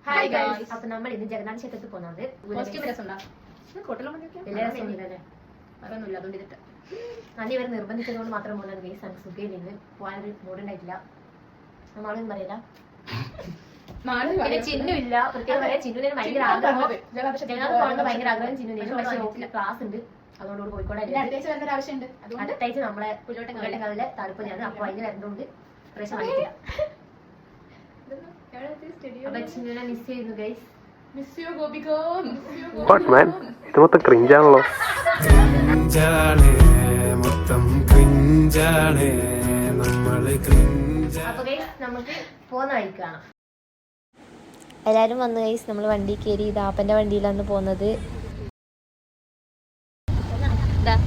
Hi guys. അപ്പൊ നമ്മൾ ഇന്ന് ജഗന്നാഥ ക്ഷേത്രത്തിൽ പോകുന്നത് അന്ന് ഇവർ നിർബന്ധിച്ചതുകൊണ്ട് മാത്രം പോകുന്നത് ഗൈസ്. നമുക്ക് സുഖയിൽ നിന്ന് പോകാനൊരു മൂടുണ്ടായിട്ടില്ല. നമ്മളൊന്നും പറയില്ല, പിന്നെ ചിഹ്നമില്ല. പ്രത്യേകം പറയാം, ചിഹ്നുവിന് ഭയങ്കര ആഗ്രഹം, ജഗന്നാഥ് പോകണമെന്ന് ഭയങ്കര ആഗ്രഹം ചിഹ്നുവിന്. പക്ഷേ ഓഫീസിൽ ക്ലാസ് ഉണ്ട്, അതുകൊണ്ട് കോഴിക്കോട് അടുത്താഴ്ച നമ്മളെ പുല്ലോട്ടക്കാവിലെ താല്പര്യമാണ്. അപ്പൊ അതിന് വരുന്നതുകൊണ്ട് പ്രശ്നം ആയിട്ടില്ല. അപ്പൊ ചിഹ്നുവിനെ മിസ് ചെയ്യുന്നു ഗൈസ്. ഇത് മൊത്തം ക്രിഞ്ചാണല്ലോ. അപ്പൊ ഗൈസ് നമുക്ക് പോകുന്ന വഴിക്കാണ്. എല്ലാരും വന്നു ഗൈസ്. നമ്മൾ വണ്ടി കയറി. ഇതാപ്പന്റെ വണ്ടിയിലാണ് പോകുന്നത്.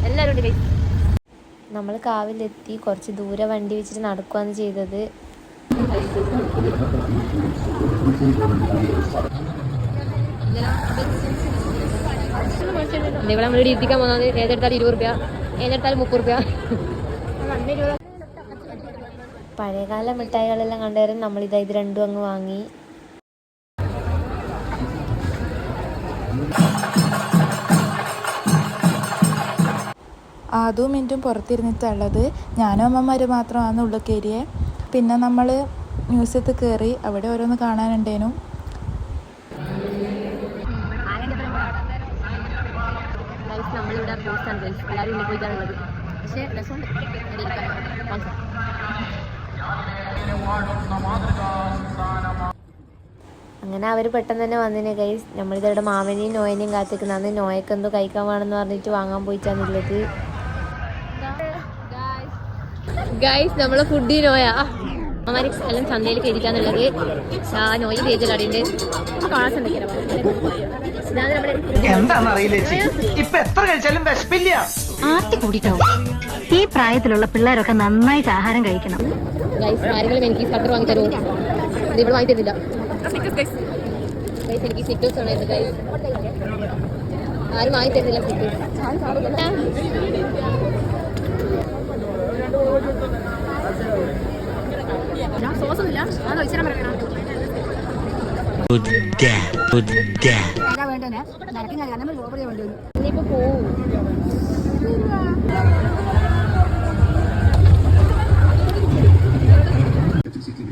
എല്ലാരും ഉണ്ട് ഗൈസ്. നമ്മൾ കാവിലെത്തി. കുറച്ച് ദൂരെ വണ്ടി വെച്ചിട്ട് നടക്കുകയാണ് ചെയ്തത്. ഇവിടെ നമ്മൾ ഇരിക്കാൻ പോകുന്നത് ഏതെടുത്താലും 20 രൂപ, ഏതെടുത്താലും 30 രൂപ. പഴയകാല മിഠായികളെല്ലാം കണ്ടുവരാൻ നമ്മളിത് രണ്ടും അങ്ങ് വാങ്ങി. അതും മിൻറ്റും പുറത്തിരുന്നിട്ടുള്ളത്. ഞാനും അമ്മമാർ മാത്രമാണ് ഉള്ളിൽ കയറിയേ. പിന്നെ നമ്മൾ മ്യൂസിയത്തിൽ കയറി. അവിടെ ഓരോന്ന് കാണാനുണ്ടേനു. അങ്ങനെ അവർ പെട്ടെന്ന് തന്നെ വന്നിന് ഗൈസ്. നമ്മളിതവിടെ മാമനെയും നോയനെയും കാത്തിക്കുന്നതാണ്. നോയക്ക് എന്തോ കഴിക്കാൻ വേണമെന്ന് പറഞ്ഞിട്ട് വാങ്ങാൻ പോയിട്ടാന്നുള്ളത് ഗൈസ്. നമ്മളെ ഫുഡ് നോയ അമ്മമാര് എല്ലാം ചന്തയിൽ കയറിക്കാന്നുള്ളത്. നോയി പേജലാടിണ്ട്. ആർത്തി കൂടിയിട്ടാവും. ഈ പ്രായത്തിലുള്ള പിള്ളേരൊക്കെ നന്നായിട്ട് ആഹാരം കഴിക്കണം. ഗൈസ് ആരെങ്കിലും എനിക്ക് സ്കട്ടർ വാങ്ങി തരുമോ? ഇവിടെ വാങ്ങി തരുന്നില്ല. എനിക്ക് സ്റ്റിക്കേഴ്സ് ഉണ്ടായിരുന്നു ഗൈസ്. ആരും വാങ്ങി തരുന്നില്ല സ്റ്റിക്കേഴ്സ്. ഇനിയിപ്പോ പോവും.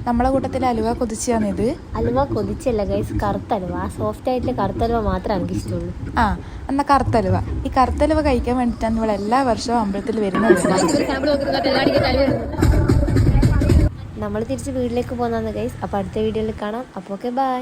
നമ്മളെ കൂട്ടത്തിൽ അലുവ കൊതിച്ചാണിത്. അലുവ കൊതിച്ചല്ല ഗൈസ്, കറുത്തലുവ. ആ സോഫ്റ്റ് ആയിട്ടുള്ള കറുത്തലുവ മാത്രമേ എനിക്ക് ഇഷ്ടമുള്ളൂ. എന്നാൽ കറുത്തലുവ. ഈ കറുത്തലുവ കഴിക്കാൻ വേണ്ടിയിട്ടാണ് നമ്മൾ എല്ലാ വർഷവും അമ്പലത്തിൽ വരുന്നത്. നമ്മൾ തിരിച്ച് വീട്ടിലേക്ക് പോകുന്നതാണ് ഗൈസ്. അപ്പോൾ അടുത്ത വീഡിയോയിൽ കാണാം. അപ്പോൾ ഓക്കെ, ബൈ.